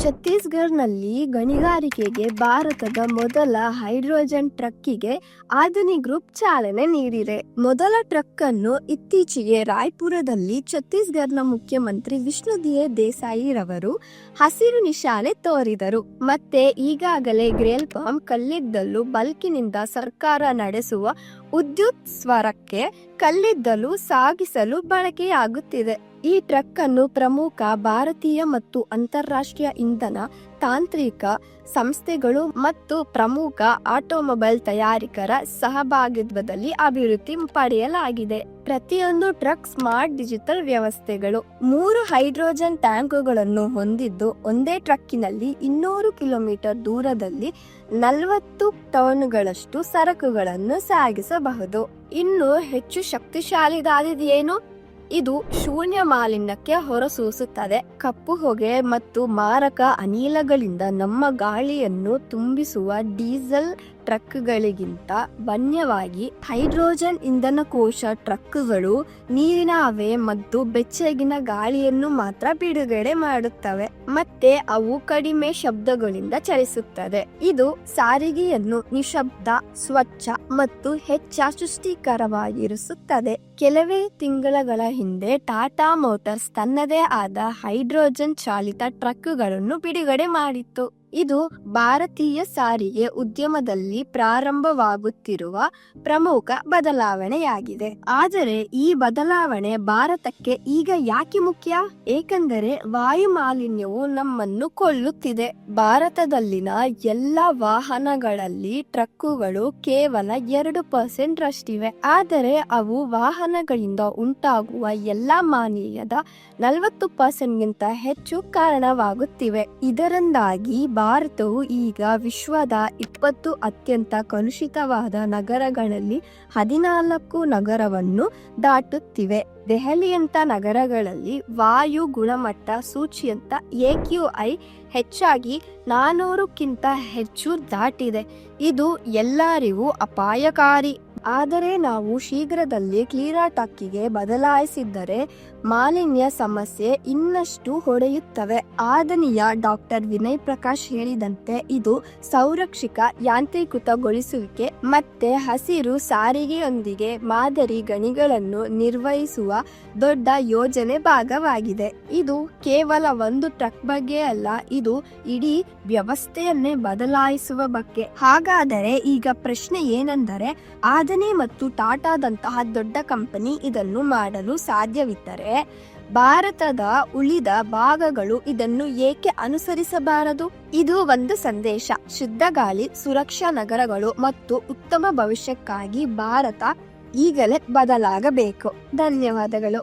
ಛತ್ತೀಸ್ಗಢ್ನಲ್ಲಿ ಗಣಿಗಾರಿಕೆಗೆ ಭಾರತದ ಮೊದಲ ಹೈಡ್ರೋಜನ್ ಟ್ರಕ್ಕಿಗೆ ಆಧುನಿ ಗ್ರೂಪ್ ಚಾಲನೆ ನೀಡಿದೆ. ಮೊದಲ ಟ್ರಕ್ ಅನ್ನು ಇತ್ತೀಚೆಗೆ ರಾಯ್ಪುರದಲ್ಲಿ ಛತ್ತೀಸ್ಗಢನ ಮುಖ್ಯಮಂತ್ರಿ ವಿಷ್ಣುದಿಯೇ ದೇಸಾಯಿ ರವರು ಹಸಿರು ನಿಶಾನೆ ತೋರಿದರು. ಮತ್ತೆ ಈಗಾಗಲೇ ಗ್ರೇಲ್ ಪಾಮ್ ಕಲ್ಲಿದ್ದಲು ಬಲ್ಕಿನಿಂದ ಸರ್ಕಾರ ನಡೆಸುವ ವಿದ್ಯುತ್ ಸ್ವರಕ್ಕೆ ಕಲ್ಲಿದ್ದಲು ಸಾಗಿಸಲು ಬಳಕೆಯಾಗುತ್ತಿದೆ. ಈ ಟ್ರಕ್ ಅನ್ನು ಪ್ರಮುಖ ಭಾರತೀಯ ಮತ್ತು ಅಂತಾರಾಷ್ಟ್ರೀಯ ಇಂಧನ ತಾಂತ್ರಿಕ ಸಂಸ್ಥೆಗಳು ಮತ್ತು ಪ್ರಮುಖ ಆಟೋಮೊಬೈಲ್ ತಯಾರಕರ ಸಹಭಾಗಿತ್ವದಲ್ಲಿ ಅಭಿವೃದ್ಧಿ ಪಡೆಯಲಾಗಿದೆ. ಪ್ರತಿಯೊಂದು ಟ್ರಕ್ ಸ್ಮಾರ್ಟ್ ಡಿಜಿಟಲ್ ವ್ಯವಸ್ಥೆಗಳು 3 ಹೈಡ್ರೋಜನ್ ಟ್ಯಾಂಕುಗಳನ್ನು ಹೊಂದಿದ್ದು ಒಂದೇ ಟ್ರಕ್ಕಿನಲ್ಲಿ 200 ಕಿಲೋಮೀಟರ್ ದೂರದಲ್ಲಿ 40 ಟನ್ಗಳಷ್ಟು ಸರಕುಗಳನ್ನು ಸಾಗಿಸಬಹುದು. ಇನ್ನು ಹೆಚ್ಚು ಶಕ್ತಿಶಾಲಿಯಾದದೇನು? ಇದು ಶೂನ್ಯ ಮಾಲಿನ್ಯಕ್ಕೆ ಹೊರಸೂಸುತ್ತದೆ. ಕಪ್ಪು ಹೊಗೆ ಮತ್ತು ಮಾರಕ ಅನಿಲಗಳಿಂದ ನಮ್ಮ ಗಾಳಿಯನ್ನು ತುಂಬಿಸುವ ಡೀಸೆಲ್ ಟ್ರಕ್ಗಳಿಗಿಂತ ಭಿನ್ನವಾಗಿ ಹೈಡ್ರೋಜನ್ ಇಂಧನ ಕೋಶ ಟ್ರಕ್ಗಳು ನೀರಿನ ಹವೆ ಮತ್ತು ಬೆಚ್ಚಗಿನ ಗಾಳಿಯನ್ನು ಮಾತ್ರ ಬಿಡುಗಡೆ ಮಾಡುತ್ತವೆ ಮತ್ತೆ ಅವು ಕಡಿಮೆ ಶಬ್ದಗಳಿಂದ ಚಲಿಸುತ್ತದೆ. ಇದು ಸಾರಿಗೆಯನ್ನು ನಿಶಬ್ದ, ಸ್ವಚ್ಛ ಮತ್ತು ಸುಸ್ಥಿರವಾಗಿರಿಸುತ್ತದೆ. ಕೆಲವೇ ತಿಂಗಳುಗಳ ಹಿಂದೆ ಟಾಟಾ ಮೋಟಾರ್ಸ್ ತನ್ನದೇ ಆದ ಹೈಡ್ರೋಜನ್ ಚಾಲಿತ ಟ್ರಕ್ಗಳನ್ನು ಬಿಡುಗಡೆ ಮಾಡಿತ್ತು. ಇದು ಭಾರತೀಯ ಸಾರಿಗೆ ಉದ್ಯಮದಲ್ಲಿ ಪ್ರಾರಂಭವಾಗುತ್ತಿರುವ ಪ್ರಮುಖ ಬದಲಾವಣೆಯಾಗಿದೆ. ಆದರೆ ಈ ಬದಲಾವಣೆ ಭಾರತಕ್ಕೆ ಈಗ ಯಾಕೆ ಮುಖ್ಯ? ಏಕೆಂದರೆ ವಾಯು ಮಾಲಿನ್ಯವು ನಮ್ಮನ್ನು ಕೊಲ್ಲುತ್ತಿದೆ. ಭಾರತದಲ್ಲಿನ ಎಲ್ಲ ವಾಹನಗಳಲ್ಲಿ ಟ್ರಕ್ಕುಗಳು ಕೇವಲ 2% ರಷ್ಟಿವೆ. ಆದರೆ ಅವು ವಾಹನಗಳಿಂದ ಉಂಟಾಗುವ ಎಲ್ಲಾ ಮಾಲಿನ್ಯದ 40% ಗಿಂತ ಹೆಚ್ಚು ಕಾರಣವಾಗುತ್ತಿವೆ. ಇದರಿಂದಾಗಿ ಭಾರತವು ಈಗ ವಿಶ್ವದ 20 ಅತ್ಯಂತ ಕಲುಷಿತವಾದ ನಗರಗಳಲ್ಲಿ 14 ನಗರವನ್ನು ದಾಟುತ್ತಿವೆ. ದೆಹಲಿಯಂತ ನಗರಗಳಲ್ಲಿ ವಾಯು ಗುಣಮಟ್ಟ ಸೂಚ್ಯಂಕ AQI ಹೆಚ್ಚಾಗಿ 400ಕ್ಕಿಂತ ಹೆಚ್ಚು ದಾಟಿದೆ. ಇದು ಎಲ್ಲರಿಗೂ ಅಪಾಯಕಾರಿ. ಆದರೆ ನಾವು ಶೀಘ್ರದಲ್ಲಿ ಕ್ಲೀನರ್ ಟ್ರಕ್ಕಿಗೆ ಬದಲಾಯಿಸಿದರೆ ಮಾಲಿನ್ಯ ಸಮಸ್ಯೆ ಇನ್ನಷ್ಟು ಹೊಡೆಯುತ್ತವೆ. ಆದರಣೀಯ ಡಾಕ್ಟರ್ ವಿನಯ್ ಪ್ರಕಾಶ್ ಹೇಳಿದಂತೆ ಇದು ಸಂರಕ್ಷಕ ಯಾಂತ್ರೀಕೃತಗೊಳಿಸುವಿಕೆ ಮತ್ತೆ ಹಸಿರು ಸಾರಿಗೆಯೊಂದಿಗೆ ಮಾದರಿ ಗಣಿಗಳನ್ನು ನಿರ್ವಹಿಸುವ ದೊಡ್ಡ ಯೋಜನೆ ಭಾಗವಾಗಿದೆ. ಇದು ಕೇವಲ ಒಂದು ಟ್ರಕ್ ಬಗ್ಗೆ ಅಲ್ಲ, ಇದು ಇಡೀ ವ್ಯವಸ್ಥೆಯನ್ನೇ ಬದಲಾಯಿಸುವ ಬಗ್ಗೆ. ಹಾಗಾದರೆ ಈಗ ಪ್ರಶ್ನೆ ಏನೆಂದರೆ, ಅದಾನಿ ಮತ್ತು ಟಾಟಾದಂತಹ ದೊಡ್ಡ ಕಂಪನಿ ಇದನ್ನು ಮಾಡಲು ಸಾಧ್ಯವಿದ್ದರೆ ಭಾರತದ ಉಳಿದ ಭಾಗಗಳು ಇದನ್ನು ಏಕೆ ಅನುಸರಿಸಬಾರದು? ಇದು ಒಂದು ಸಂದೇಶ. ಶುದ್ಧ ಗಾಳಿ, ಸುರಕ್ಷಾ ನಗರಗಳು ಮತ್ತು ಉತ್ತಮ ಭವಿಷ್ಯಕ್ಕಾಗಿ ಭಾರತ ಈಗಲೇ ಬದಲಾಗಬೇಕು. ಧನ್ಯವಾದಗಳು.